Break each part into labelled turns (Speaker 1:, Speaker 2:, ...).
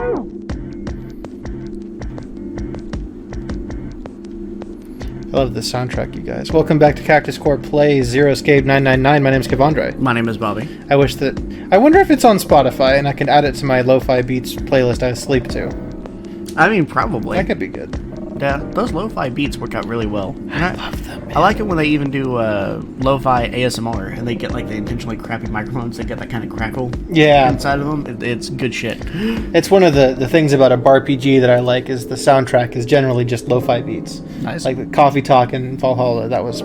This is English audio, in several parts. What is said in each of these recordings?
Speaker 1: I love this soundtrack, you guys. Welcome back to Cactus Core Plays Zero Escape 999. My name is Kevandre.
Speaker 2: My name is Bobby.
Speaker 1: I wonder if it's on Spotify and I can add it to my lo-fi beats playlist I sleep to.
Speaker 2: I mean, probably.
Speaker 1: That could be good.
Speaker 2: Yeah, those lo-fi beats work out really well.
Speaker 1: I love them, man.
Speaker 2: I like it when they even do lo-fi ASMR and they get like the intentionally crappy microphones. They get that kind of crackle inside of them. It's good shit.
Speaker 1: It's one of the things about a RPG that I like is the soundtrack is generally just lo-fi beats.
Speaker 2: Nice.
Speaker 1: Like the Coffee Talk and Valhalla, that was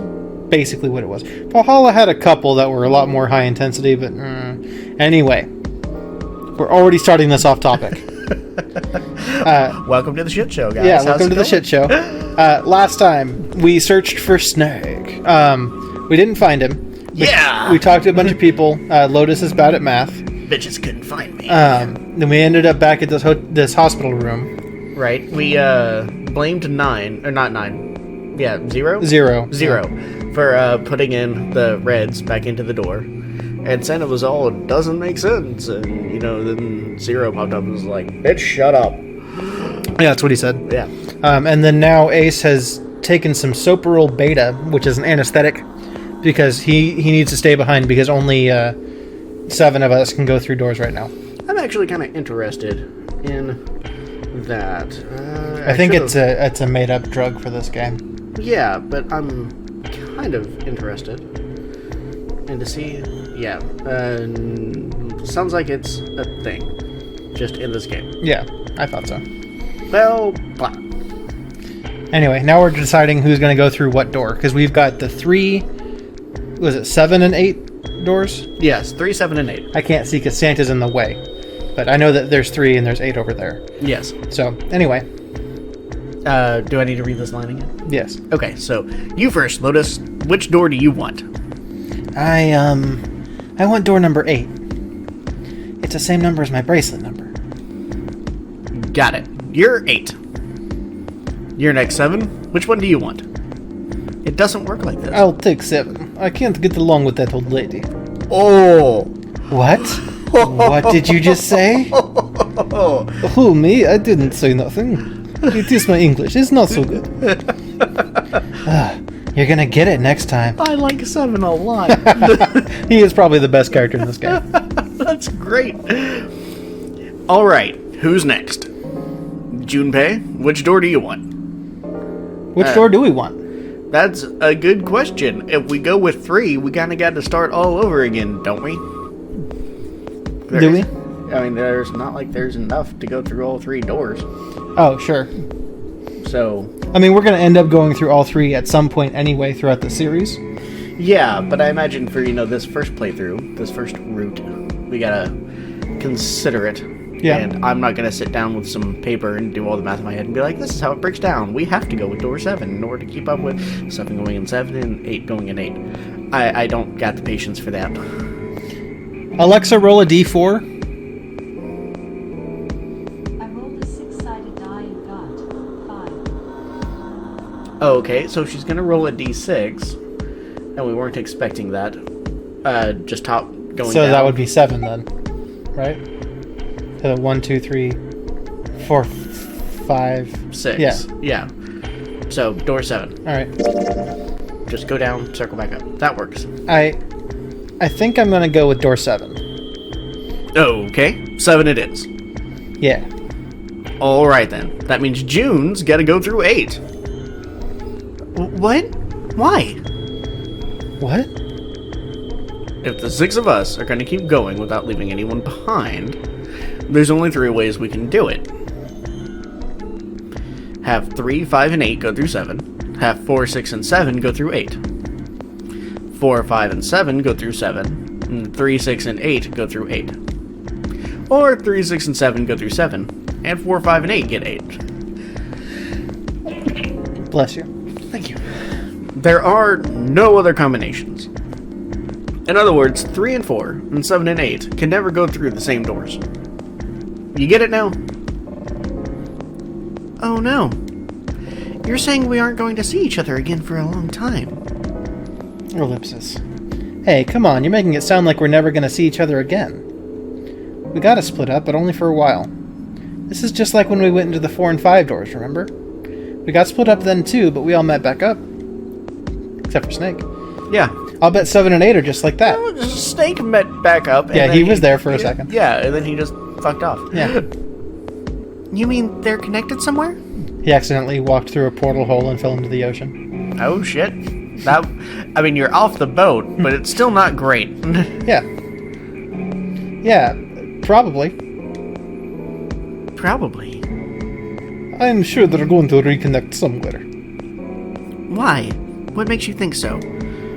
Speaker 1: basically what it was. Valhalla had a couple that were a lot more high intensity, but anyway. We're already starting this off topic.
Speaker 2: Welcome to the shit show, guys.
Speaker 1: Yeah, welcome to the shit show. Last time, we searched for Snake. We didn't find him. We talked to a bunch of people. Lotus is bad at math.
Speaker 2: Bitches couldn't find me.
Speaker 1: Then we ended up back at this hospital room.
Speaker 2: Right. We blamed 0 for putting in the reds back into the door. And Santa was all, it doesn't make sense. And, then Zero popped up and was like, bitch, shut up.
Speaker 1: Yeah, that's what he said.
Speaker 2: Yeah.
Speaker 1: And then now Ace has taken some Soperil Beta, which is an anesthetic, because he needs to stay behind because only 7 of us can go through doors right now.
Speaker 2: I'm actually kind of interested in that.
Speaker 1: I think it's a made-up drug for this game.
Speaker 2: Yeah, but I'm kind of interested. And to see... Yeah, sounds like it's a thing, just in this game.
Speaker 1: Yeah, I thought so.
Speaker 2: Well, blah.
Speaker 1: Anyway, now we're deciding who's going to go through what door, because we've got the 7 and 8 doors?
Speaker 2: Yes, 3, 7, and 8.
Speaker 1: I can't see because Santa's in the way, but I know that there's 3 and there's 8 over there.
Speaker 2: Yes.
Speaker 1: So, anyway.
Speaker 2: Do I need to read this line again?
Speaker 1: Yes.
Speaker 2: Okay, so, you first, Lotus. Which door do you want?
Speaker 1: I want door number 8. It's the same number as my bracelet number.
Speaker 2: Got it. You're 8. You're next 7. Which one do you want? It doesn't work like this.
Speaker 1: I'll take 7. I can't get along with that old lady.
Speaker 2: Oh.
Speaker 1: What? What did you just say? Oh, me? I didn't say nothing. It is my English. It's not so good. You're gonna get it next time.
Speaker 2: I like 7 a lot.
Speaker 1: He is probably the best character in this game.
Speaker 2: That's great. Alright, who's next? Junpei, which door do you want?
Speaker 1: Which door do we want?
Speaker 2: That's a good question. If we go with 3, we kinda got to start all over again, don't we?
Speaker 1: Do we?
Speaker 2: I mean, there's not like there's enough to go through all 3 doors.
Speaker 1: Oh, sure.
Speaker 2: So...
Speaker 1: I mean, we're going to end up going through all 3 at some point anyway throughout the series.
Speaker 2: Yeah, but I imagine for, this first playthrough, this first route, we gotta consider it.
Speaker 1: Yeah.
Speaker 2: And I'm not gonna sit down with some paper and do all the math in my head and be like, this is how it breaks down. We have to go with door 7 in order to keep up with 7 going in 7 and 8 going in 8. I don't got the patience for that.
Speaker 1: Alexa, roll a d4.
Speaker 2: Oh, okay, so she's gonna roll a d6, and we weren't expecting that. Just top going down.
Speaker 1: So that would be 7 then, right? So 1, 2, 3, 4, 5,
Speaker 2: 6. Yeah. So door 7.
Speaker 1: All right.
Speaker 2: Just go down, circle back up. That works.
Speaker 1: I think I'm gonna go with door 7.
Speaker 2: Okay, 7 it is.
Speaker 1: Yeah.
Speaker 2: All right then. That means June's got to go through 8. What? Why?
Speaker 1: What?
Speaker 2: If the 6 of us are going to keep going without leaving anyone behind, there's only 3 ways we can do it. Have 3, 5, and 8 go through 7. Have 4, 6, and 7 go through 8. 4, 5, and 7 go through 7. And 3, 6, and 8 go through 8. Or 3, 6, and 7 go through 7. And 4, 5, and 8 get 8.
Speaker 1: Bless you.
Speaker 2: Thank you. There are no other combinations. In other words, 3 and 4, and 7 and 8 can never go through the same doors. You get it now? Oh no. You're saying we aren't going to see each other again for a long time.
Speaker 1: Ellipsis. Hey, come on, you're making it sound like we're never going to see each other again. We gotta split up, but only for a while. This is just like when we went into the 4 and 5 doors, remember? We got split up then too, but we all met back up. Except for Snake.
Speaker 2: Yeah.
Speaker 1: I'll bet 7 and 8 are just like that.
Speaker 2: Snake met back up. And
Speaker 1: Yeah, he was there for a second.
Speaker 2: Yeah, and then he just fucked off.
Speaker 1: Yeah.
Speaker 2: You mean they're connected somewhere?
Speaker 1: He accidentally walked through a portal hole and fell into the ocean.
Speaker 2: Oh, shit. I mean, you're off the boat, but it's still not great.
Speaker 1: Yeah. Yeah, probably.
Speaker 2: Probably.
Speaker 1: I'm sure they're going to reconnect somewhere.
Speaker 2: Why? What makes you think so?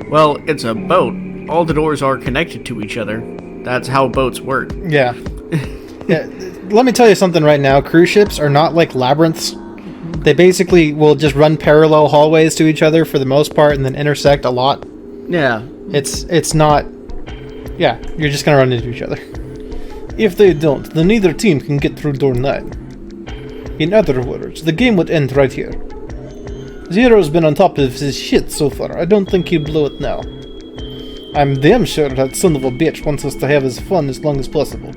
Speaker 2: Well, it's a boat. All the doors are connected to each other. That's how boats work.
Speaker 1: Yeah. Yeah. Let me tell you something right now. Cruise ships are not like labyrinths. They basically will just run parallel hallways to each other for the most part and then intersect a lot.
Speaker 2: Yeah.
Speaker 1: It's not... Yeah, you're just going to run into each other. If they don't, then neither team can get through door 9. In other words, the game would end right here. Zero's been on top of his shit so far. I don't think he'd blow it now. I'm damn sure that son of a bitch wants us to have his fun as long as possible.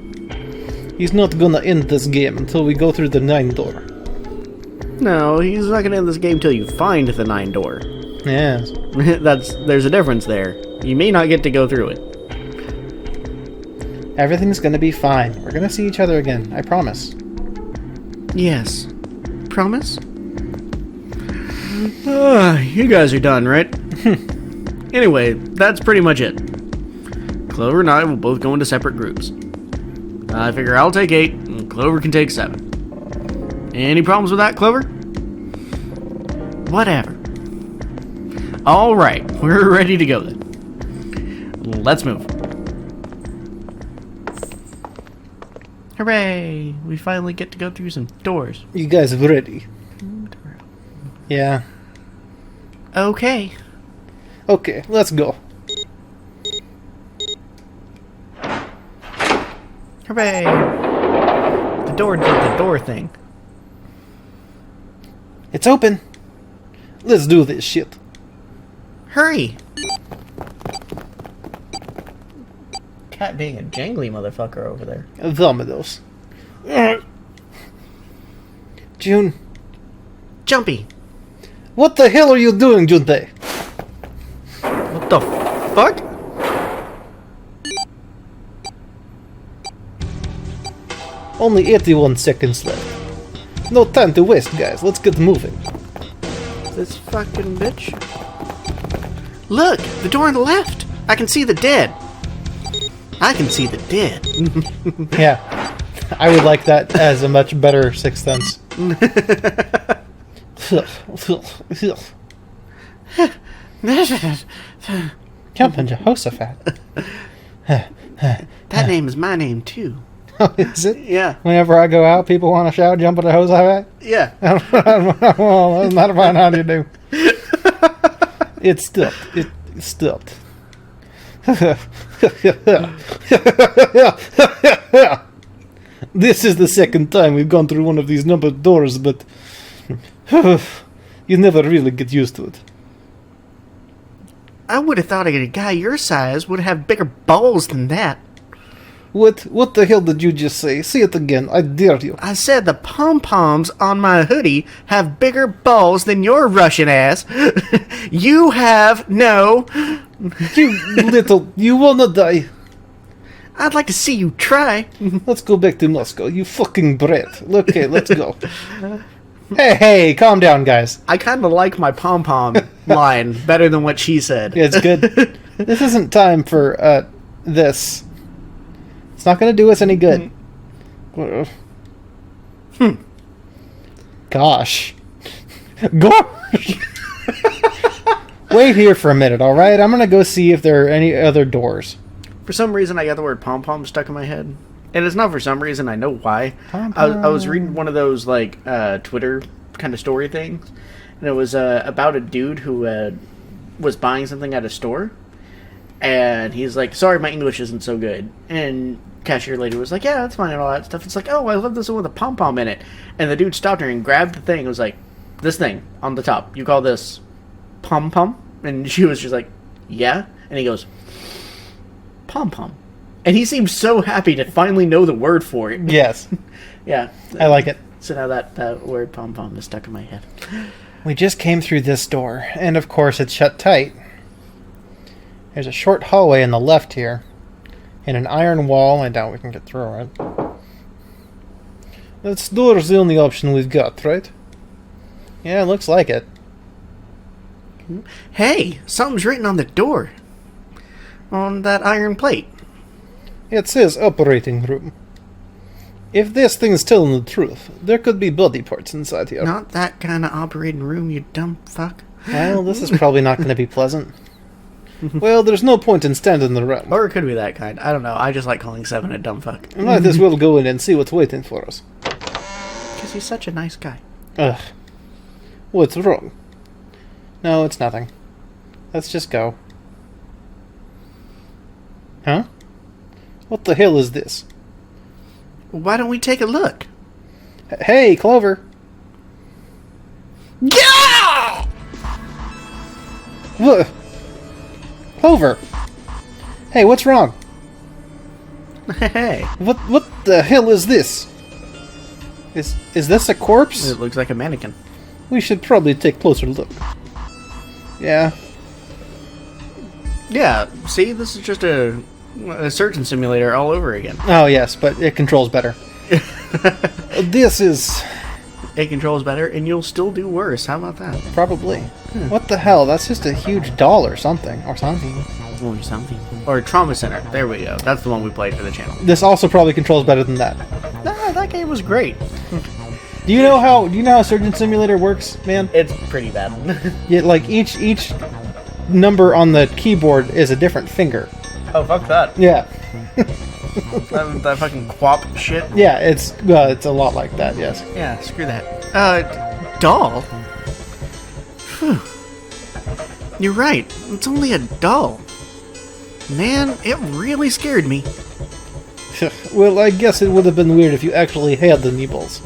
Speaker 1: He's not gonna end this game until we go through the 9 door.
Speaker 2: No, he's not gonna end this game till you find the 9 door.
Speaker 1: Yes.
Speaker 2: There's a difference there. You may not get to go through it.
Speaker 1: Everything's gonna be fine. We're gonna see each other again. I promise.
Speaker 2: Yes. Promise? You guys are done, right? Anyway, that's pretty much it. Clover and I will both go into separate groups. I figure I'll take 8, and Clover can take 7. Any problems with that, Clover? Whatever. Alright, we're ready to go then. Let's move. Hooray! We finally get to go through some doors.
Speaker 1: You guys are ready? Yeah.
Speaker 2: Okay.
Speaker 1: Okay, let's go.
Speaker 2: Hooray! The door did the door thing.
Speaker 1: It's open. Let's do this shit.
Speaker 2: Hurry! Cat being a jangly motherfucker over there.
Speaker 1: Vomidos. June.
Speaker 2: Jumpy!
Speaker 1: What the hell are you doing, Junpei?
Speaker 2: What the fuck?
Speaker 1: Only 81 seconds left. No time to waste, guys. Let's get moving.
Speaker 2: This fucking bitch. Look! The door on the left! I can see the dead! I can see the dead.
Speaker 1: Yeah. I would like that as a much better Sixth Sense. Jumpin, Jehoshaphat.
Speaker 2: That name is my name, too.
Speaker 1: Oh, is it?
Speaker 2: Yeah.
Speaker 1: Whenever I go out, people want to shout, Jumpin' Jehoshaphat?
Speaker 2: Yeah.
Speaker 1: Well, that's not about how you do. It's stuffed. It's stuffed. This is the second time we've gone through one of these numbered doors, but you never really get used to it.
Speaker 2: I would have thought a guy your size would have bigger balls than that.
Speaker 1: What the hell did you just say? Say it again, I dare you.
Speaker 2: I said the pom-poms on my hoodie have bigger balls than your Russian ass. You have no...
Speaker 1: You wanna die.
Speaker 2: I'd like to see you try.
Speaker 1: Let's go back to Moscow, you fucking brat. Okay, let's go. Hey, calm down, guys.
Speaker 2: I kind of like my pom-pom line better than what she said.
Speaker 1: Yeah, it's good. This isn't time for, this. It's not gonna do us any good. Gosh. Gosh! Wait here for a minute, alright? I'm gonna go see if there are any other doors.
Speaker 2: For some reason, I got the word pom-pom stuck in my head. And it's not for some reason, I know why. I was reading one of those, like, Twitter kind of story things. And it was about a dude who was buying something at a store. And he's like, sorry, my English isn't so good. And cashier lady was like, yeah, that's fine and all that stuff. It's like, oh, I love this one with a pom-pom in it. And the dude stopped her and grabbed the thing and was like, this thing on the top, you call this pom-pom? And she was just like, yeah. And he goes, pom-pom. And he seemed so happy to finally know the word for it.
Speaker 1: Yes.
Speaker 2: Yeah.
Speaker 1: I like it.
Speaker 2: So now that word pom-pom is stuck in my head.
Speaker 1: We just came through this door, and of course it's shut tight. There's a short hallway on the left here, and an iron wall. I doubt we can get through it. This door's the only option we've got, right? Yeah, it looks like it.
Speaker 2: Hey, something's written on the door. On that iron plate.
Speaker 1: It says operating room. If this thing's telling the truth, there could be body parts inside here.
Speaker 2: Not that kind of operating room, you dumb fuck.
Speaker 1: Well, this is probably not going to be pleasant. Well, there's no point in standing around.
Speaker 2: Or it could be that kind. I don't know. I just like calling Seven a dumb fuck.
Speaker 1: Might as well go in and see what's waiting for us.
Speaker 2: Because he's such a nice guy.
Speaker 1: Ugh. What's wrong? No, it's nothing. Let's just go. Huh? What the hell is this?
Speaker 2: Why don't we take a look?
Speaker 1: Hey, Clover!
Speaker 2: Yeah!
Speaker 1: What? Clover! Hey, what's wrong?
Speaker 2: Hey.
Speaker 1: What the hell is this? Is this a corpse?
Speaker 2: It looks like a mannequin.
Speaker 1: We should probably take a closer look. Yeah.
Speaker 2: Yeah, see? This is just a surgeon simulator all over again.
Speaker 1: Oh, yes, but it controls better. This is...
Speaker 2: It controls better, and you'll still do worse. How about that?
Speaker 1: Probably. What the hell? That's just a huge doll or something. Or something.
Speaker 2: Or something. Or Trauma Center. There we go. That's the one we played for the channel.
Speaker 1: This also probably controls better than that.
Speaker 2: That game was great.
Speaker 1: Do you know how Surgeon Simulator works, man?
Speaker 2: It's pretty bad.
Speaker 1: Yeah, like each number on the keyboard is a different finger.
Speaker 2: Oh, fuck that.
Speaker 1: Yeah.
Speaker 2: that fucking quap shit.
Speaker 1: Yeah, it's a lot like that, yes.
Speaker 2: Yeah, screw that. Doll? Phew. You're right. It's only a doll. Man, it really scared me.
Speaker 1: Well, I guess it would have been weird if you actually had the Meebles.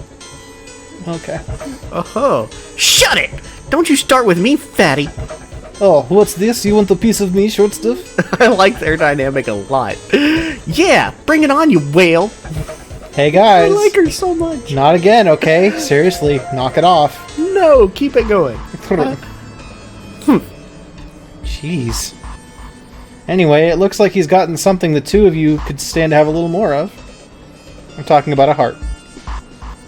Speaker 1: Okay.
Speaker 2: Oh-ho. Shut it! Don't you start with me, fatty.
Speaker 1: Oh, what's this? You want a piece of me, short stuff?
Speaker 2: I like their dynamic a lot. Yeah, bring it on, you whale.
Speaker 1: Hey, guys.
Speaker 2: I like her so much.
Speaker 1: Not again, okay? Seriously, knock it off.
Speaker 2: No, keep it going.
Speaker 1: Jeez. Anyway, it looks like he's gotten something the two of you could stand to have a little more of. I'm talking about a heart.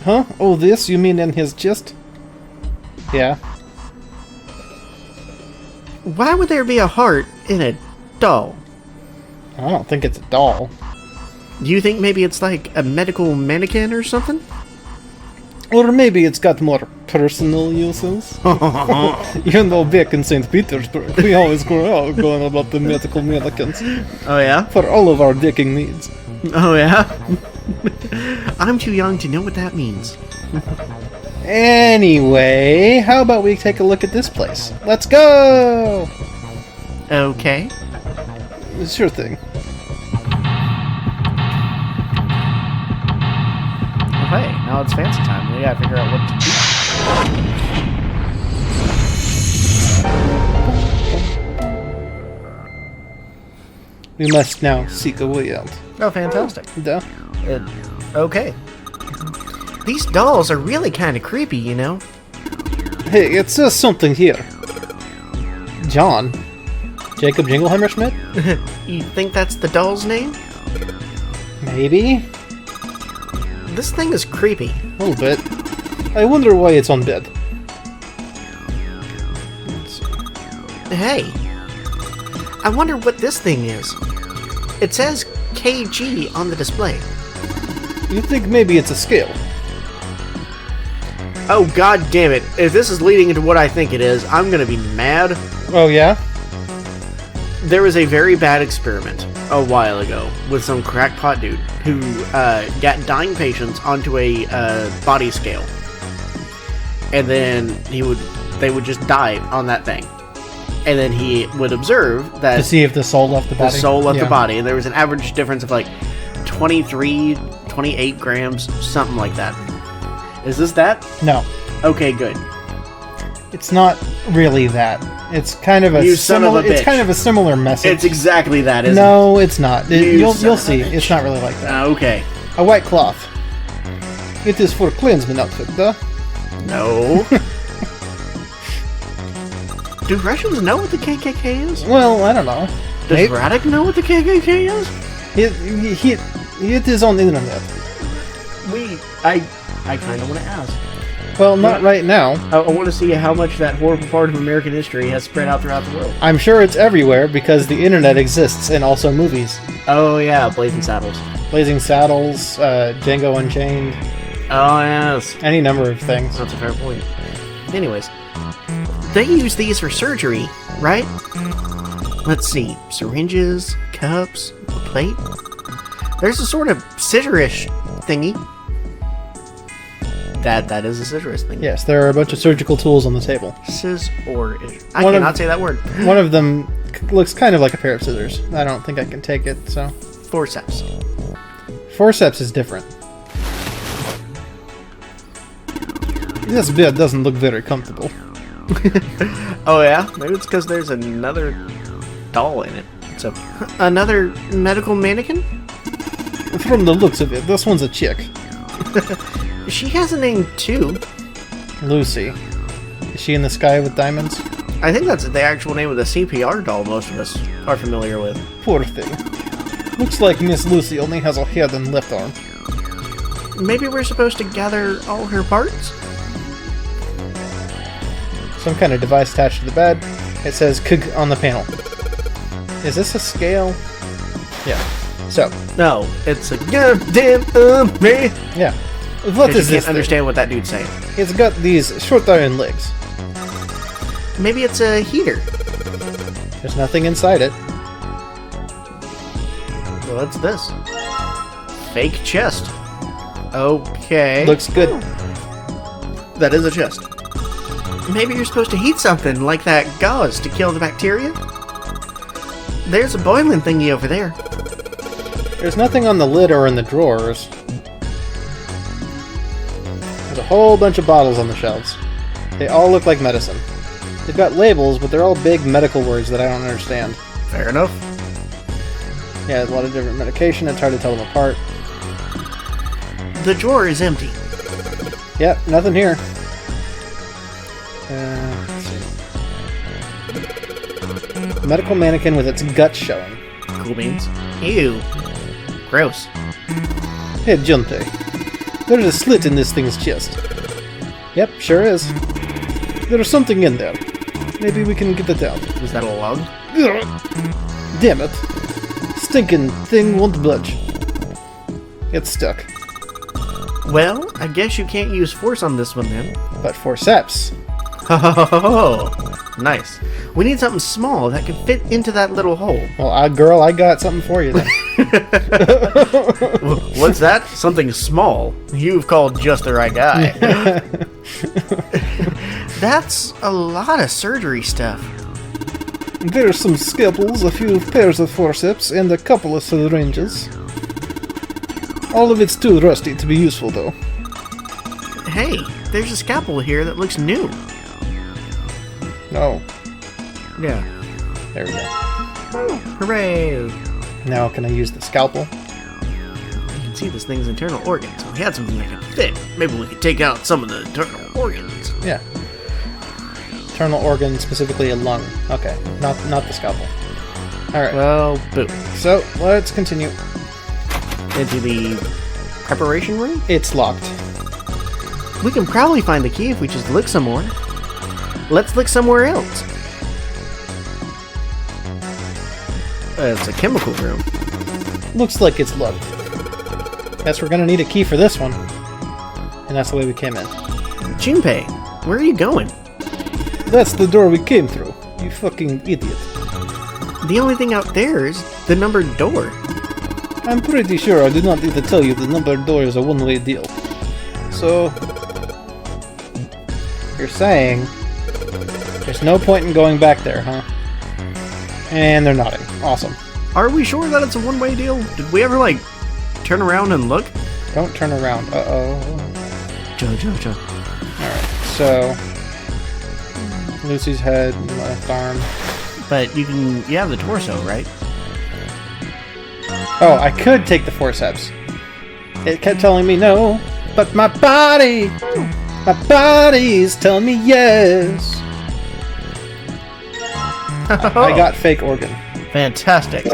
Speaker 1: Huh? Oh, this? You mean in his chest? Yeah.
Speaker 2: Why would there be a heart in a doll?
Speaker 1: I don't think it's a doll.
Speaker 2: Do you think maybe it's like a medical mannequin or something?
Speaker 1: Or maybe it's got more personal uses. Even though back in St. Petersburg, we always go out going about the medical mannequins.
Speaker 2: Oh, yeah?
Speaker 1: For all of our dicking needs.
Speaker 2: Oh, yeah? I'm too young to know what that means.
Speaker 1: Anyway, how about we take a look at this place? Let's go!
Speaker 2: Okay.
Speaker 1: Sure thing.
Speaker 2: Okay, now it's fancy time. We gotta figure out what to do.
Speaker 1: We must now seek a way out.
Speaker 2: Oh, fantastic.
Speaker 1: Duh.
Speaker 2: Okay. These dolls are really kind of creepy, you know?
Speaker 1: Hey, it says something here. John. Jacob Jingleheimer Schmidt?
Speaker 2: You think that's the doll's name?
Speaker 1: Maybe?
Speaker 2: This thing is creepy.
Speaker 1: A little bit. I wonder why it's on bed.
Speaker 2: Hey. I wonder what this thing is. It says KG on the display.
Speaker 1: You think maybe it's a scale?
Speaker 2: Oh, god damn it. If this is leading into what I think it is, I'm gonna be mad.
Speaker 1: Oh, yeah?
Speaker 2: There was a very bad experiment a while ago with some crackpot dude who got dying patients onto a body scale. And then they would just die on that thing. And then he would observe that...
Speaker 1: To see if the soul left the body?
Speaker 2: The soul left the body. And there was an average difference of like 23, 28 grams, something like that. Is this that?
Speaker 1: No.
Speaker 2: Okay, good.
Speaker 1: It's not really that. It's kind of a similar. It's kind of a similar message.
Speaker 2: It's exactly that, isn't
Speaker 1: it? No, it's not. You'll see.
Speaker 2: Bitch.
Speaker 1: It's not really like that.
Speaker 2: Okay.
Speaker 1: A white cloth. It is for Klansman outfit, duh.
Speaker 2: No. Do Russians know what the KKK is?
Speaker 1: Well, I don't know.
Speaker 2: Does Radek know what the KKK is?
Speaker 1: It is on the internet.
Speaker 2: I kind of want to ask.
Speaker 1: Well, not right now.
Speaker 2: I want to see how much that horrible part of American history has spread out throughout the world.
Speaker 1: I'm sure it's everywhere because the internet exists and also movies.
Speaker 2: Oh yeah, Blazing Saddles.
Speaker 1: Blazing Saddles, Django Unchained.
Speaker 2: Oh yes.
Speaker 1: Any number of things.
Speaker 2: That's a fair point. Anyways, they use these for surgery, right? Let's see. Syringes, cups, a plate. There's a sort of scissorish thingy. That is a scissorish thing.
Speaker 1: Yes, there are a bunch of surgical tools on the table.
Speaker 2: Scissorish. I cannot say that word.
Speaker 1: One of them looks kind of like a pair of scissors. I don't think I can take it, so...
Speaker 2: Forceps.
Speaker 1: Forceps is different. This bed doesn't look very comfortable.
Speaker 2: Oh yeah? Maybe it's because there's another doll in it. So, another medical mannequin?
Speaker 1: From the looks of it, this one's a chick.
Speaker 2: She has a name too.
Speaker 1: Lucy. Is she in the sky with diamonds?
Speaker 2: I think that's the actual name of the CPR doll most of us are familiar with.
Speaker 1: Poor thing. Looks like Miss Lucy only has a head and left arm.
Speaker 2: Maybe we're supposed to gather all her parts?
Speaker 1: Some kind of device attached to the bed. It says KG on the panel. Is this a scale? Yeah. So.
Speaker 2: No, it's a goddamn me.
Speaker 1: Yeah. What is
Speaker 2: you
Speaker 1: this?
Speaker 2: Can't understand what that dude's saying.
Speaker 1: It's got these short iron legs.
Speaker 2: Maybe it's a heater.
Speaker 1: There's nothing inside it.
Speaker 2: Well, what's this? Fake chest. Okay.
Speaker 1: Looks good.
Speaker 2: That is a chest. Maybe you're supposed to heat something like that gauze to kill the bacteria? There's a boiling thingy over there.
Speaker 1: There's nothing on the lid or in the drawers. There's a whole bunch of bottles on the shelves. They all look like medicine. They've got labels, but they're all big medical words that I don't understand.
Speaker 2: Fair enough.
Speaker 1: Yeah, there's a lot of different medication. It's hard to tell them apart.
Speaker 2: The drawer is empty.
Speaker 1: Yep, nothing here. Let's see. Medical mannequin with its guts showing.
Speaker 2: Cool beans. Ew. Gross.
Speaker 1: Hey, Jumpin. There's a slit in this thing's chest. Yep, sure is. There's something in there. Maybe we can get it out.
Speaker 2: Is that a lug?
Speaker 1: Damn it. Stinking thing won't budge. It's stuck.
Speaker 2: Well, I guess you can't use force on this one then.
Speaker 1: But forceps.
Speaker 2: Oh, nice. We need something small that can fit into that little hole.
Speaker 1: Well, girl, I got something for you then.
Speaker 2: What's that? Something small? You've called just the right guy. That's a lot of surgery stuff.
Speaker 1: There's some scalpels, a few pairs of forceps, and a couple of syringes. All of it's too rusty to be useful, though.
Speaker 2: Hey, there's a scalpel here that looks new.
Speaker 1: Oh.
Speaker 2: Yeah.
Speaker 1: There we go.
Speaker 2: Hooray!
Speaker 1: Now can I use the scalpel?
Speaker 2: You can see this thing's internal organs. If we had something that could fit, maybe we could take out some of the internal organs.
Speaker 1: Yeah. Internal organ, specifically a lung. Okay, not the scalpel. Alright.
Speaker 2: Well, boo.
Speaker 1: So, let's continue.
Speaker 2: Into the preparation room?
Speaker 1: It's locked.
Speaker 2: We can probably find the key if we just look some more. Let's look somewhere else. It's a chemical room.
Speaker 1: Looks like it's locked. Guess we're gonna need a key for this one. And that's the way we came in.
Speaker 2: Junpei, where are you going?
Speaker 1: That's the door we came through. You fucking idiot.
Speaker 2: The only thing out there is the numbered door.
Speaker 1: I'm pretty sure I did not need to tell you the numbered door is a one-way deal. So... you're saying... there's no point in going back there, huh? And they're nodding. Awesome.
Speaker 2: Are we sure that it's a one-way deal? Did we ever, like, turn around and look?
Speaker 1: Don't turn around. Uh-oh.
Speaker 2: Joe.
Speaker 1: Alright, so... Lucy's head, left arm.
Speaker 2: But you have the torso, right?
Speaker 1: Oh, I could take the forceps. It kept telling me no. But my body's telling me yes. I got fake organ.
Speaker 2: Fantastic.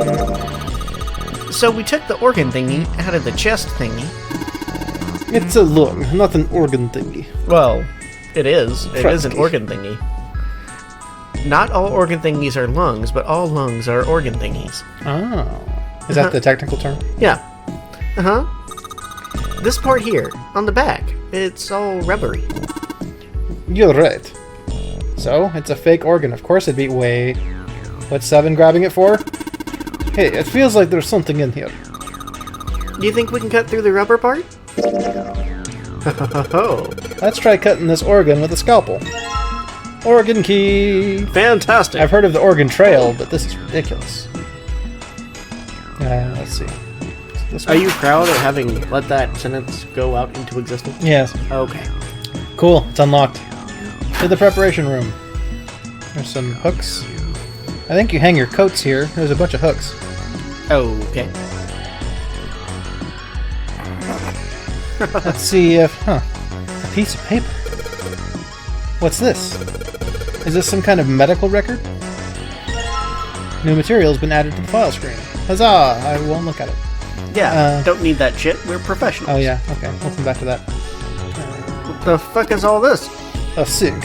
Speaker 2: So we took the organ thingy out of the chest thingy.
Speaker 1: It's a lung, not an organ thingy.
Speaker 2: Well, it is. It is an
Speaker 1: Trusty.
Speaker 2: organ thingy. Not all organ thingies are lungs, but all lungs are organ thingies.
Speaker 1: Oh. Is that the technical term?
Speaker 2: Yeah. Uh-huh. This part here, on the back, it's all rubbery.
Speaker 1: You're right. So, it's a fake organ. Of course it'd be... Wait. What's 7 grabbing it for? Hey, it feels like there's something in here.
Speaker 2: Do you think we can cut through the rubber part?
Speaker 1: Let's try cutting this organ with a scalpel. Organ key!
Speaker 2: Fantastic!
Speaker 1: I've heard of the Oregon Trail, but this is ridiculous. Let's see. This
Speaker 2: Are
Speaker 1: one?
Speaker 2: you proud of having let that sentence go out into existence?
Speaker 1: Yes.
Speaker 2: Okay.
Speaker 1: Cool, it's unlocked. To the preparation room. There's some hooks. I think you hang your coats here. There's a bunch of hooks.
Speaker 2: Okay.
Speaker 1: Let's see if... a piece of paper. What's this? Is this some kind of medical record? New material has been added to the file screen. Huzzah! I won't look at it.
Speaker 2: Yeah, don't need that shit. We're professionals.
Speaker 1: Oh yeah, okay. We'll come back to that.
Speaker 2: What the fuck is all this?
Speaker 1: A sink.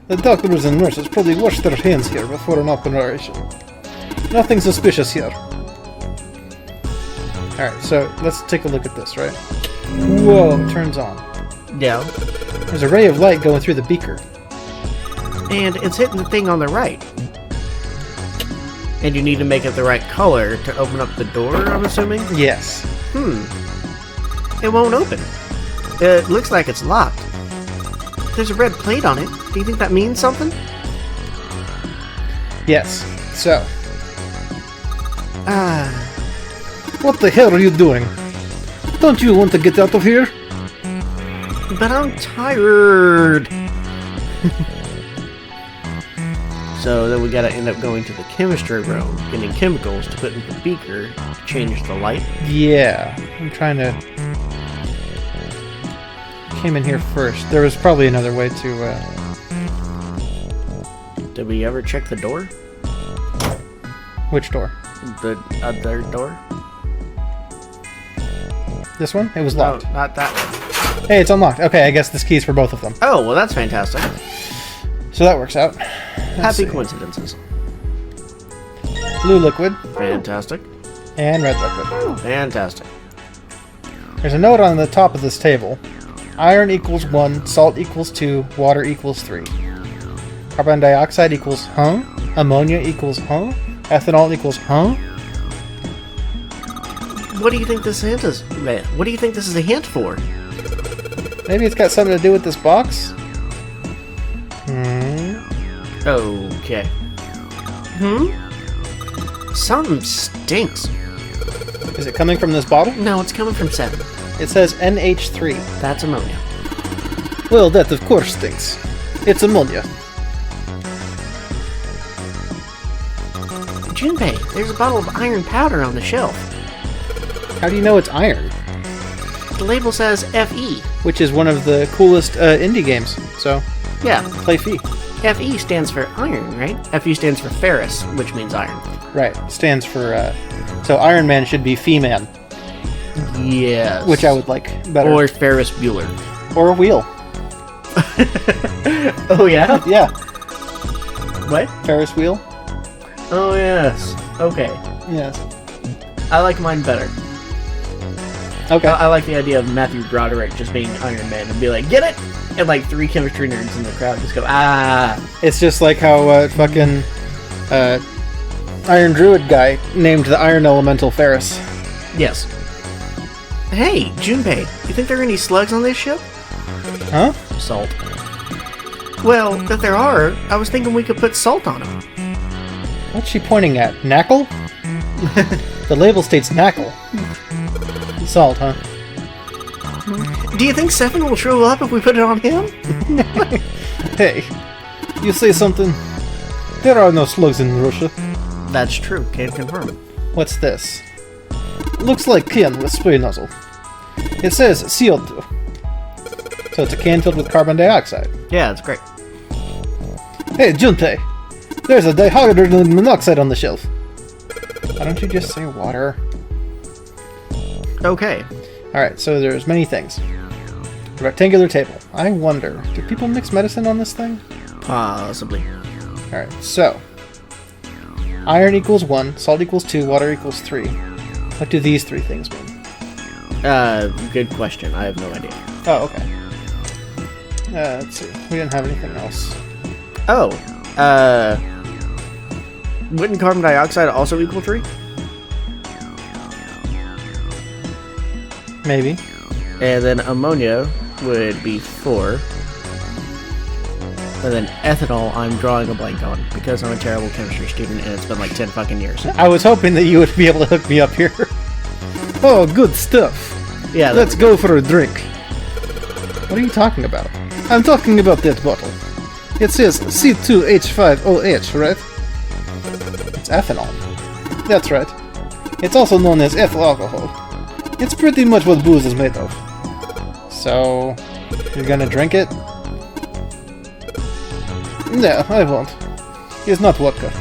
Speaker 1: The doctors and nurses probably wash their hands here before an operation. Nothing suspicious here. Alright, so let's take a look at this, right? Whoa, it turns on.
Speaker 2: Yeah.
Speaker 1: There's a ray of light going through the beaker.
Speaker 2: And it's hitting the thing on the right. And you need to make it the right color to open up the door, I'm assuming?
Speaker 1: Yes.
Speaker 2: It won't open. It looks like it's locked. There's a red plate on it. Do you think that means something?
Speaker 1: Yes. So,
Speaker 2: What
Speaker 1: what the hell are you doing? Don't you want to get out of here?
Speaker 2: But I'm tired. So then we gotta end up going to the chemistry room, getting chemicals to put in the beaker to change the light.
Speaker 1: Yeah. I'm trying to... Came in here first. There was probably another way to,
Speaker 2: Did we ever check the door?
Speaker 1: Which door?
Speaker 2: The other door?
Speaker 1: This one? It was
Speaker 2: No,
Speaker 1: locked.
Speaker 2: not that one.
Speaker 1: Hey, it's unlocked. Okay, I guess this key's for both of them.
Speaker 2: Oh, well that's fantastic.
Speaker 1: So that works out. Let's
Speaker 2: Happy
Speaker 1: see.
Speaker 2: coincidences.
Speaker 1: Blue liquid
Speaker 2: Fantastic.
Speaker 1: and red liquid.
Speaker 2: Fantastic.
Speaker 1: There's a note on the top of this table. Iron equals 1, salt equals 2, water equals 3. Carbon dioxide equals ammonia equals ethanol equals
Speaker 2: What do you think this hint is? Man, what do you think this is a hint for?
Speaker 1: Maybe it's got something to do with this box?
Speaker 2: Okay. Something stinks.
Speaker 1: Is it coming from this bottle?
Speaker 2: No, it's coming from 7.
Speaker 1: It says NH3.
Speaker 2: That's ammonia.
Speaker 1: Well, that of course stinks. It's ammonia.
Speaker 2: Junpei, there's a bottle of iron powder on the shelf.
Speaker 1: How do you know it's iron?
Speaker 2: The label says FE.
Speaker 1: Which is one of the coolest indie games. So,
Speaker 2: Yeah,
Speaker 1: play Fee.
Speaker 2: FE stands for iron, right? FE stands for ferrous, which means iron.
Speaker 1: Right. Stands for, so Iron Man should be Fee-Man.
Speaker 2: Yes.
Speaker 1: Which I would like better.
Speaker 2: Or Ferris Bueller.
Speaker 1: Or a wheel.
Speaker 2: Oh, yeah?
Speaker 1: Yeah.
Speaker 2: What?
Speaker 1: Ferris wheel.
Speaker 2: Oh, yes. Okay.
Speaker 1: Yes.
Speaker 2: I like mine better.
Speaker 1: Okay.
Speaker 2: I like the idea of Matthew Broderick just being Iron Man and be like, get it? And like 3 chemistry nerds in the crowd just go, ah.
Speaker 1: It's just like how fucking Iron Druid guy named the Iron Elemental Ferris.
Speaker 2: Yes. Hey, Junpei, you think there are any slugs on this ship?
Speaker 1: Huh?
Speaker 2: Salt. Well, if there are, I was thinking we could put salt on them.
Speaker 1: What's she pointing at? Knackle? The label states knackle. Salt, huh?
Speaker 2: Do you think 7 will show up if we put it on him?
Speaker 1: Hey, you say something? There are no slugs in Russia.
Speaker 2: That's true, can't confirm.
Speaker 1: What's this? Looks like can with spray nozzle. It says CO2. So it's a can filled with carbon dioxide.
Speaker 2: Yeah, it's great.
Speaker 1: Hey, Junpei! There's a dihydrogen monoxide on the shelf. Why don't you just say water?
Speaker 2: Okay.
Speaker 1: Alright, so there's many things. Rectangular table. I wonder, do people mix medicine on this thing?
Speaker 2: Possibly.
Speaker 1: Alright, so. Iron equals 1, salt equals 2, water equals 3. What do these three things mean?
Speaker 2: Good question. I have no idea.
Speaker 1: Oh, okay. Let's see. We didn't have anything else.
Speaker 2: Oh, wouldn't carbon dioxide also equal 3?
Speaker 1: Maybe.
Speaker 2: And then ammonia would be 4. And then ethanol, I'm drawing a blank on because I'm a terrible chemistry student and it's been like 10 fucking years.
Speaker 1: I was hoping that you would be able to hook me up here. Oh, good stuff.
Speaker 2: Yeah,
Speaker 1: let's go for a drink. What are you talking about? I'm talking about that bottle. It says C2H5OH, right? It's ethanol. That's right. It's also known as ethyl alcohol. It's pretty much what booze is made of. So, you're gonna drink it? No, I won't. It's not vodka.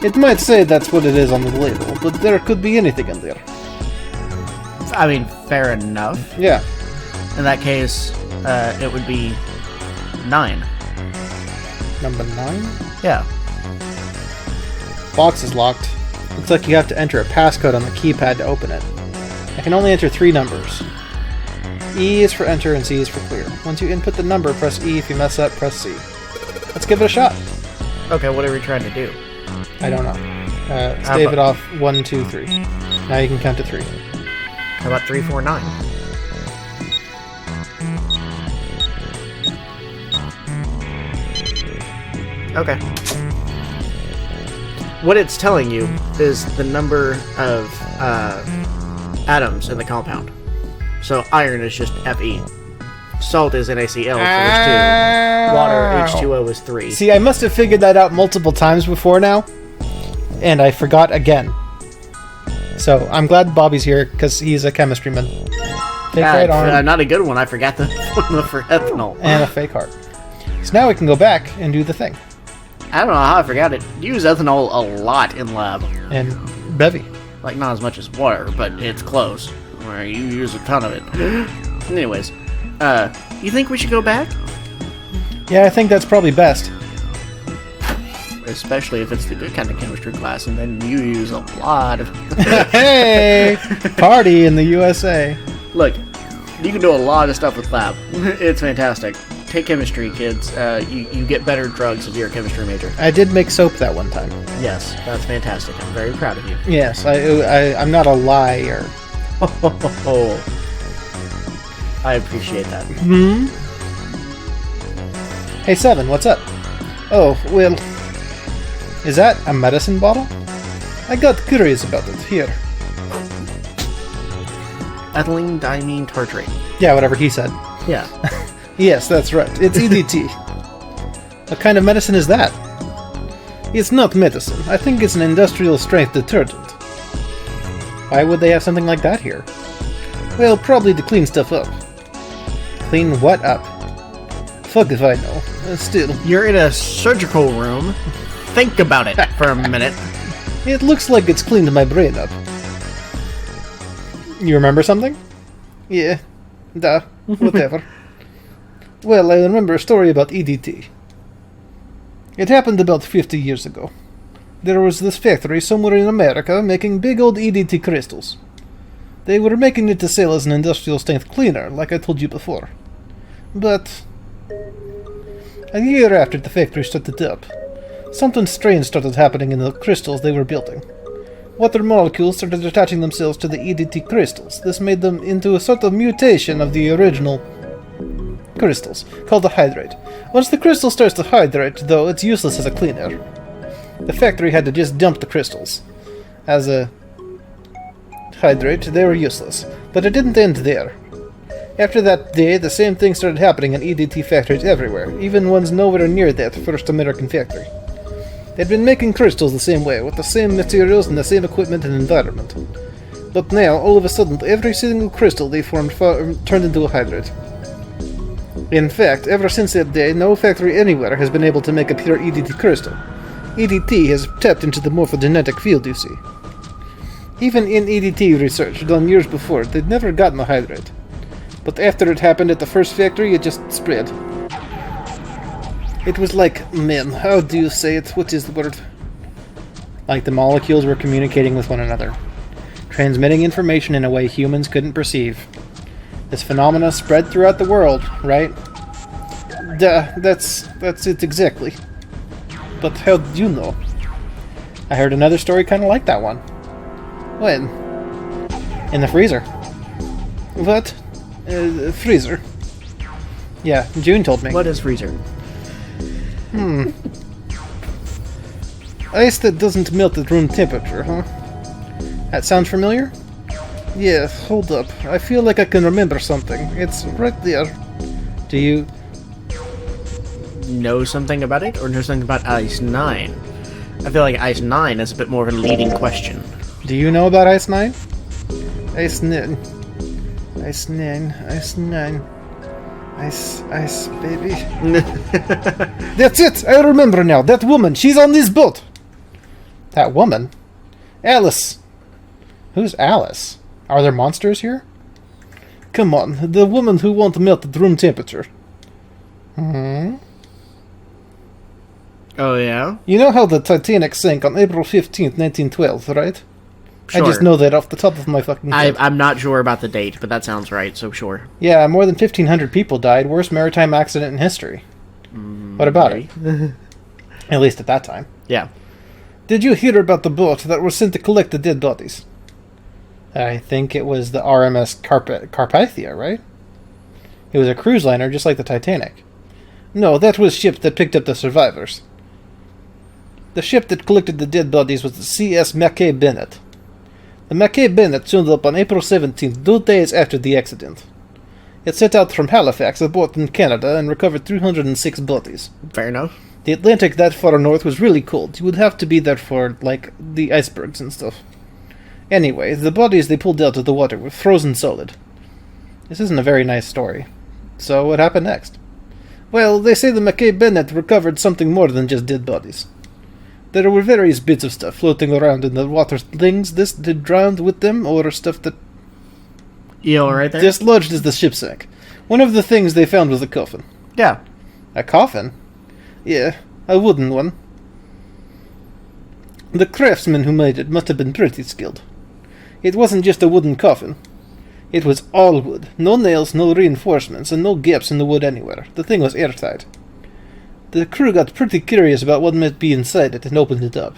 Speaker 1: It might say that's what it is on the label, but there could be anything in there.
Speaker 2: I mean, fair enough.
Speaker 1: Yeah.
Speaker 2: In that case, it would be 9.
Speaker 1: Number 9?
Speaker 2: Yeah.
Speaker 1: Box is locked. Looks like you have to enter a passcode on the keypad to open it. I can only enter 3 numbers. E is for enter and C is for clear. Once you input the number, press E. If you mess up, press C. Let's give it a shot.
Speaker 2: Okay, what are we trying to do?
Speaker 1: I don't know. Stave it off 1, 2, 3. Now you can count to 3.
Speaker 2: How about 3, 4, 9? Okay. What it's telling you is the number of atoms in the compound. So iron is just Fe. Salt is NaCl, so there's 2. Water, H2O is 3.
Speaker 1: See, I must have figured that out multiple times before now, and I forgot again. So, I'm glad Bobby's here, because he's a chemistry man. Fake right arm.
Speaker 2: Not a good one, I forgot the formula for ethanol.
Speaker 1: And a fake heart. So now we can go back and do the thing.
Speaker 2: I don't know how I forgot it. You use ethanol a lot in lab.
Speaker 1: And Bevy.
Speaker 2: Like, not as much as water, but it's close. Where you use a ton of it. Anyways, you think we should go back?
Speaker 1: Yeah, I think that's probably best.
Speaker 2: Especially if it's the good kind of chemistry class, and then you use a lot of...
Speaker 1: Hey! Party in the USA.
Speaker 2: Look, you can do a lot of stuff with lab. It's fantastic. Take chemistry, kids. You get better drugs if you're a chemistry major.
Speaker 1: I did make soap that one time.
Speaker 2: Yes, that's fantastic. I'm very proud of you.
Speaker 1: Yes, I'm not a liar.
Speaker 2: I appreciate that.
Speaker 1: Hmm? Hey, Seven, what's up? Oh, well... Is that a medicine bottle? I got curious about it. Here.
Speaker 2: Ethylene diamine tartrate.
Speaker 1: Yeah, whatever he said.
Speaker 2: Yeah.
Speaker 1: Yes, that's right. It's EDT. What kind of medicine is that? It's not medicine. I think it's an industrial strength detergent. Why would they have something like that here? Well, probably to clean stuff up. Clean what up? Fuck if I know. Still.
Speaker 2: You're in a surgical room. Think about it for a minute.
Speaker 1: It looks like it's cleaned my brain up. You remember something? Yeah. Duh. Whatever. Well, I remember a story about EDT. It happened about 50 years ago. There was this factory somewhere in America making big old EDT crystals. They were making it to sell as an industrial strength cleaner, like I told you before. But a year after the factory started up, something strange started happening in the crystals they were building. Water molecules started attaching themselves to the EDT crystals. This made them into a sort of mutation of the original crystals, called a hydrate. Once the crystal starts to hydrate, though, it's useless as a cleaner. The factory had to just dump the crystals. As a hydrate, they were useless. But it didn't end there. After that day, the same thing started happening in EDT factories everywhere, even ones nowhere near that first American factory. They'd been making crystals the same way, with the same materials and the same equipment and environment. But now, all of a sudden, every single crystal they formed turned into a hydrate. In fact, ever since that day, no factory anywhere has been able to make a pure EDT crystal. EDT has tapped into the morphogenetic field, you see. Even in EDT research done years before, they'd never gotten a hydrate. But after it happened at the first factory, it just spread. It was like, man, how do you say it? What is the word? Like the molecules were communicating with one another, transmitting information in a way humans couldn't perceive. This phenomena spread throughout the world, right? Duh, that's it exactly. But how did you know? I heard another story kind of like that one. When? In the freezer. What? Freezer. Yeah, June told me.
Speaker 2: What is freezer?
Speaker 1: Ice that doesn't melt at room temperature, huh? That sounds familiar? Yeah, hold up. I feel like I can remember something. It's right there. Do you
Speaker 2: know something about it, or know something about Ice 9? I feel like Ice 9 is a bit more of a leading question.
Speaker 1: Do you know about Ice 9? Ice 9. Ice 9. Ice 9. Ice, baby. That's it! I remember now. That woman, she's on this boat. That woman? Alice. Who's Alice? Are there monsters here? Come on, the woman who won't melt at room temperature. Oh,
Speaker 2: yeah?
Speaker 1: You know how the Titanic sank on April 15th, 1912, right?
Speaker 2: Sure.
Speaker 1: I just know that off the top of my fucking head.
Speaker 2: I'm not sure about the date, but that sounds right, so sure.
Speaker 1: Yeah, more than 1,500 people died. Worst maritime accident in history. What about it? At least at that time.
Speaker 2: Yeah.
Speaker 1: Did you hear about the boat that was sent to collect the dead bodies? I think it was the RMS Carpathia, right? It was a cruise liner just like the Titanic. No, that was the ship that picked up the survivors. The ship that collected the dead bodies was the CS Mackay Bennett. The Mackay Bennett turned up on April 17th, 2 days after the accident. It set out from Halifax, a port in Canada, and recovered 306 bodies.
Speaker 2: Fair enough.
Speaker 1: The Atlantic that far north was really cold. You would have to be there for, like, the icebergs and stuff. Anyway, the bodies they pulled out of the water were frozen solid. This isn't a very nice story. So what happened next? Well, they say the Mackay Bennett recovered something more than just dead bodies. There were various bits of stuff floating around in the water, things that drowned with them, or stuff that
Speaker 2: You alright there?
Speaker 1: dislodged as the ship sank. One of the things they found was a coffin.
Speaker 2: Yeah.
Speaker 1: A coffin? Yeah, a wooden one. The craftsman who made it must have been pretty skilled. It wasn't just a wooden coffin. It was all wood. No nails, no reinforcements, and no gaps in the wood anywhere. The thing was airtight. The crew got pretty curious about what might be inside it and opened it up.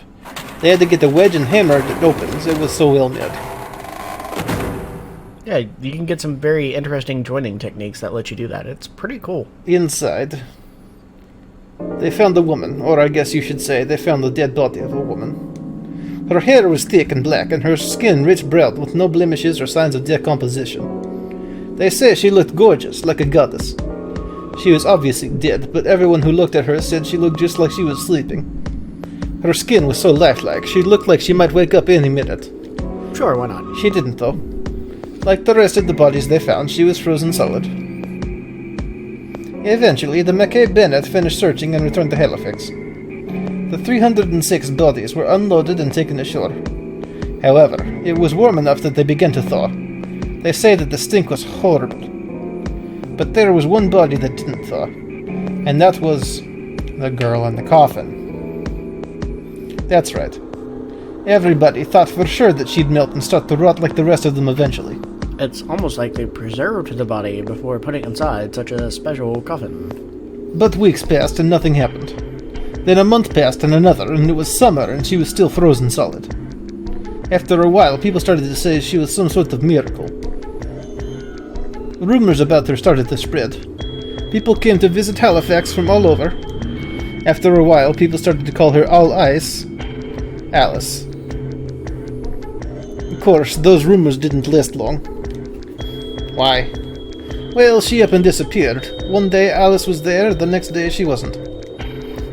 Speaker 1: They had to get a wedge and hammer it open, it was so well made.
Speaker 2: Yeah, you can get some very interesting joining techniques that let you do that. It's pretty cool.
Speaker 1: Inside, they found a woman, or I guess you should say they found the dead body of a woman. Her hair was thick and black, and her skin rich brown with no blemishes or signs of decomposition. They say she looked gorgeous, like a goddess. She was obviously dead, but everyone who looked at her said she looked just like she was sleeping. Her skin was so lifelike, she looked like she might wake up any minute.
Speaker 2: Sure, why not?
Speaker 1: She didn't, though. Like the rest of the bodies they found, she was frozen solid. Eventually, the Mackay Bennett finished searching and returned to Halifax. The 306 bodies were unloaded and taken ashore. However, it was warm enough that they began to thaw. They say that the stink was horrible. But there was one body that didn't thaw, and that was the girl in the coffin. That's right. Everybody thought for sure that she'd melt and start to rot like the rest of them eventually.
Speaker 2: It's almost like they preserved the body before putting it inside such a special coffin.
Speaker 1: But weeks passed and nothing happened. Then a month passed and another, and it was summer and she was still frozen solid. After a while, people started to say she was some sort of miracle. Rumors about her started to spread. People came to visit Halifax from all over. After a while, people started to call her All Ice Alice. Of course, those rumors didn't last long. Why? Well, she up and disappeared. One day Alice was there, the next day she wasn't.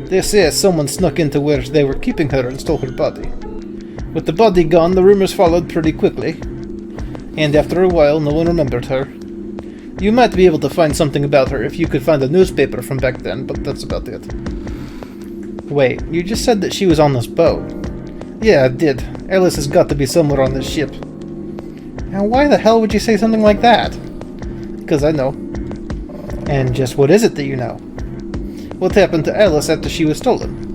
Speaker 1: They say someone snuck into where they were keeping her and stole her body. With the body gone, the rumors followed pretty quickly. and after a while no one remembered her. You might be able to find something about her if you could find a newspaper from back then, but that's about it. Wait, you just said that she was on this boat. Yeah, I did. Alice has got to be somewhere on this ship. Now why the hell would you say something like that? Because I know. And just what is it that you know? What happened to Alice after she was stolen?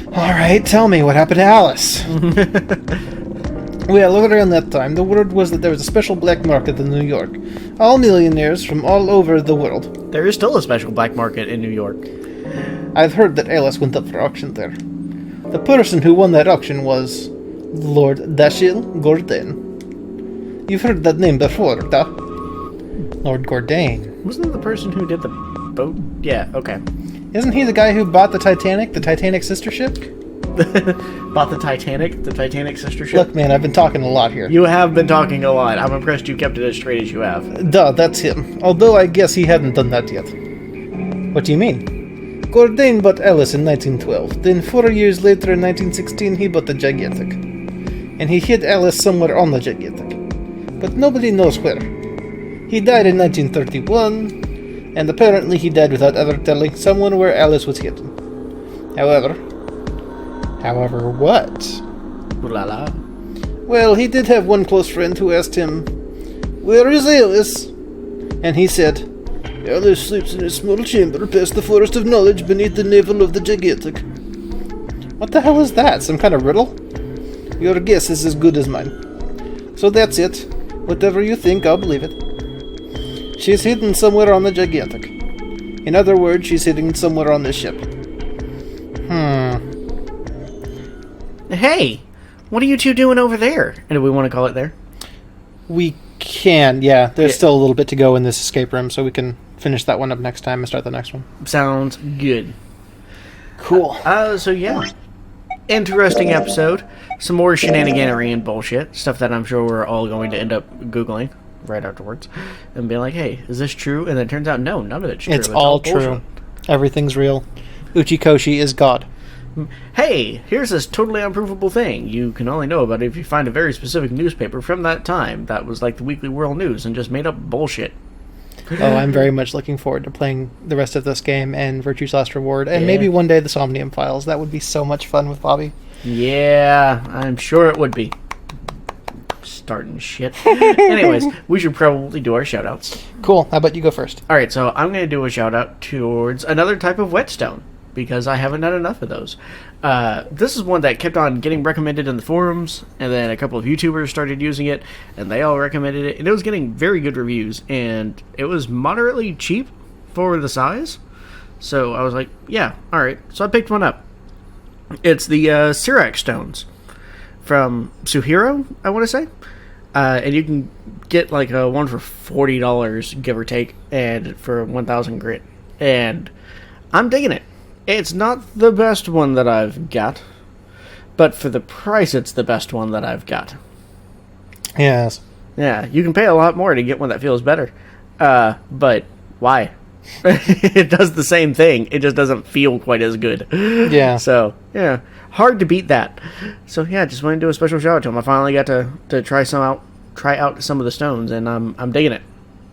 Speaker 1: Alright, tell me, what happened to Alice? Well, around that time, the word was that there was a special black market in New York. All millionaires from all over the world.
Speaker 2: There is still a special black market in New York.
Speaker 1: I've heard that Alice went up for auction there. The person who won that auction was Lord Dashiell Gordane. You've heard that name before, duh? Lord Gordane.
Speaker 2: Wasn't it the person who did the boat? Yeah, okay.
Speaker 1: Isn't he the guy who bought the Titanic sister ship?
Speaker 2: Bought the Titanic sister ship?
Speaker 1: Look, man, I've been talking a lot here.
Speaker 2: You have been talking a lot. I'm impressed you kept it as straight as you have.
Speaker 1: Duh, that's him. Although I guess he hadn't done that yet. What do you mean? Gordane bought Alice in 1912. Then 4 years later in 1916 he bought the Gigantic. And he hid Alice somewhere on the Gigantic. But nobody knows where. He died in 1931, and apparently he died without ever telling someone where Alice was hidden. However what?
Speaker 2: Ooh la la.
Speaker 1: Well, he did have one close friend who asked him, "Where is Alice?" And he said, "Alice sleeps in a small chamber past the forest of knowledge beneath the navel of the Gigantic." What the hell is that? Some kind of riddle? Your guess is as good as mine. So that's it. Whatever you think, I'll believe it. She's hidden somewhere on the Gigantic. In other words, she's hidden somewhere on this ship.
Speaker 2: Hey, what are you two doing over there? And do we want to call it there?
Speaker 1: We can, yeah. There's still a little bit to go in this escape room, so we can finish that one up next time and start the next one.
Speaker 2: Sounds good.
Speaker 1: Cool.
Speaker 2: So yeah. Interesting episode. Some more shenaniganery and bullshit. Stuff that I'm sure we're all going to end up Googling right afterwards. And be like, hey, is this true? And then it turns out, no, none of it's true.
Speaker 1: It's all true.
Speaker 2: Bullshit.
Speaker 1: Everything's real. Uchikoshi is God.
Speaker 2: Hey, here's this totally unprovable thing. You can only know about it if you find a very specific newspaper from that time that was like the Weekly World News and just made up bullshit.
Speaker 1: Oh, I'm very much looking forward to playing the rest of this game and Virtue's Last Reward, and maybe one day the Somnium Files. That would be so much fun with Bobby.
Speaker 2: Yeah, I'm sure it would be. Starting shit. Anyways, we should probably do our shoutouts.
Speaker 1: Cool. How about you go first?
Speaker 2: Alright, so I'm going to do a shoutout towards another type of whetstone, because I haven't done enough of those. This is one that kept on getting recommended in the forums, and then a couple of YouTubers started using it, and they all recommended it, and it was getting very good reviews, and it was moderately cheap for the size. So I was like, yeah, alright. So I picked one up. It's the Cerax stones from Suhiro, I want to say. And you can get like a one for $40, give or take, and for 1,000 grit. And I'm digging it. It's not the best one that I've got, but for the price, it's the best one that I've got.
Speaker 1: Yes.
Speaker 2: Yeah, you can pay a lot more to get one that feels better. But why? It does the same thing. It just doesn't feel quite as good.
Speaker 1: Yeah.
Speaker 2: So, yeah. Hard to beat that. So, yeah, just wanted to do a special shout out to him. I finally got to try out some of the stones, and I'm digging it.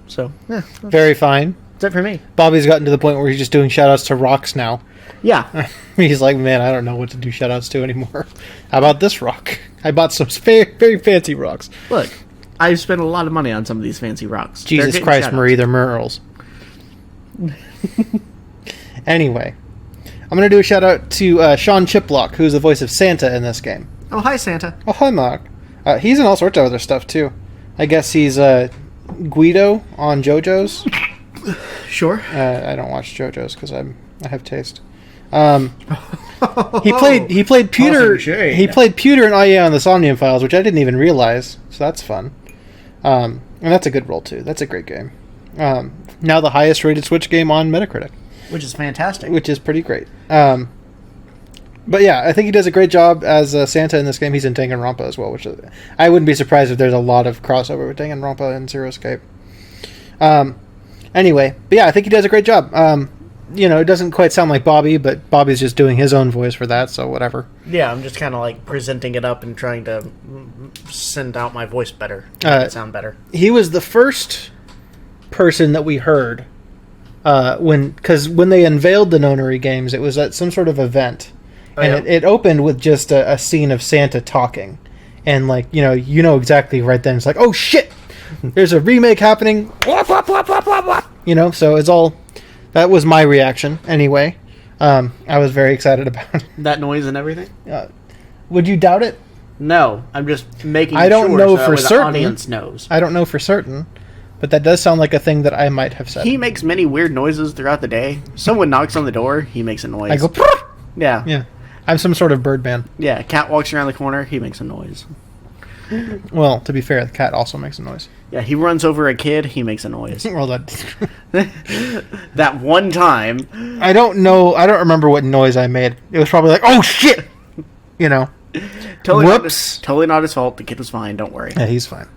Speaker 2: So, yeah.
Speaker 1: Very fine.
Speaker 2: That's it for me.
Speaker 1: Bobby's gotten to the point where he's just doing shoutouts to rocks now.
Speaker 2: Yeah.
Speaker 1: He's like, man, I don't know what to do shoutouts to anymore. How about this rock? I bought some very, very fancy rocks.
Speaker 2: Look, I've spent a lot of money on some of these fancy rocks.
Speaker 1: Jesus Christ, Marie, they're Merles. Anyway, I'm going to do a shout out to Sean Chiplock, who's the voice of Santa in this game.
Speaker 2: Oh, hi, Santa.
Speaker 1: Oh, hi, Mark. He's in all sorts of other stuff, too. I guess he's Guido on JoJo's.
Speaker 2: Sure.
Speaker 1: I don't watch JoJo's because I have taste. He played Pewter. He played Pewter in IA on the Somnium Files, which I didn't even realize. So that's fun. And that's a good role too. That's a great game. Now the highest rated Switch game on Metacritic,
Speaker 2: which is fantastic.
Speaker 1: Which is pretty great. But yeah, I think he does a great job as Santa in this game. He's in Danganronpa as well, which I wouldn't be surprised if there's a lot of crossover with Danganronpa and Zero Escape. Anyway, but yeah, I think he does a great job. it doesn't quite sound like Bobby, but Bobby's just doing his own voice for that, so whatever.
Speaker 2: Yeah, I'm just kind of like presenting it up and trying to send out my voice better, make it sound better.
Speaker 1: He was the first person that we heard because when they unveiled the Nonary games, it was at some sort of event, and it opened with just a scene of Santa talking, and like exactly right then it's like, oh shit, there's a remake happening, so it's all. That was my reaction anyway. I was very excited about it.
Speaker 2: That noise and everything.
Speaker 1: Would you doubt it?
Speaker 2: No, I'm just making.
Speaker 1: I don't
Speaker 2: sure
Speaker 1: know
Speaker 2: so
Speaker 1: for certain.
Speaker 2: The audience knows.
Speaker 1: I don't know for certain, but that does sound like a thing that I might have said.
Speaker 2: He makes many weird noises throughout the day. Someone knocks on the door, he makes a noise.
Speaker 1: I go.
Speaker 2: Yeah.
Speaker 1: Yeah. I'm some sort of bird man.
Speaker 2: Yeah. Cat walks around the corner, he makes a noise.
Speaker 1: Well, to be fair, the cat also makes a noise.
Speaker 2: Yeah, he runs over a kid, he makes a noise.
Speaker 1: Well,
Speaker 2: That one time.
Speaker 1: I don't know. I don't remember what noise I made. It was probably like, "Oh shit,"
Speaker 2: Totally
Speaker 1: Whoops.
Speaker 2: Totally not his fault. The kid was fine. Don't worry.
Speaker 1: Yeah, he's fine.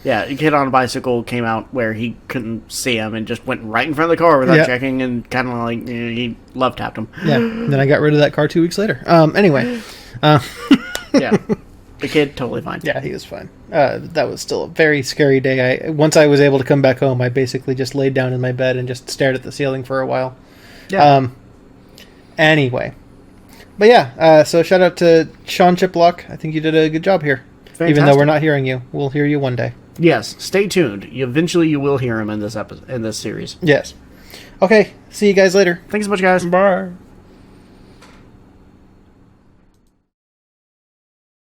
Speaker 2: Yeah, a kid on a bicycle came out where he couldn't see him and just went right in front of the car without checking and kind of like he love tapped him.
Speaker 1: Yeah. Then I got rid of that car 2 weeks later. Anyway.
Speaker 2: Yeah. The kid, totally fine.
Speaker 1: Yeah, he was fine. That was still a very scary day. Once I was able to come back home, I basically just laid down in my bed and just stared at the ceiling for a while.
Speaker 2: Yeah.
Speaker 1: Anyway. But yeah, so shout out to Sean Chiplock. I think you did a good job here.
Speaker 2: Fantastic.
Speaker 1: Even though we're not hearing you. We'll hear you one day.
Speaker 2: Yes, stay tuned. Eventually you will hear him in this episode, in this series.
Speaker 1: Yes. Okay, see you guys later.
Speaker 2: Thanks so much, guys.
Speaker 1: Bye.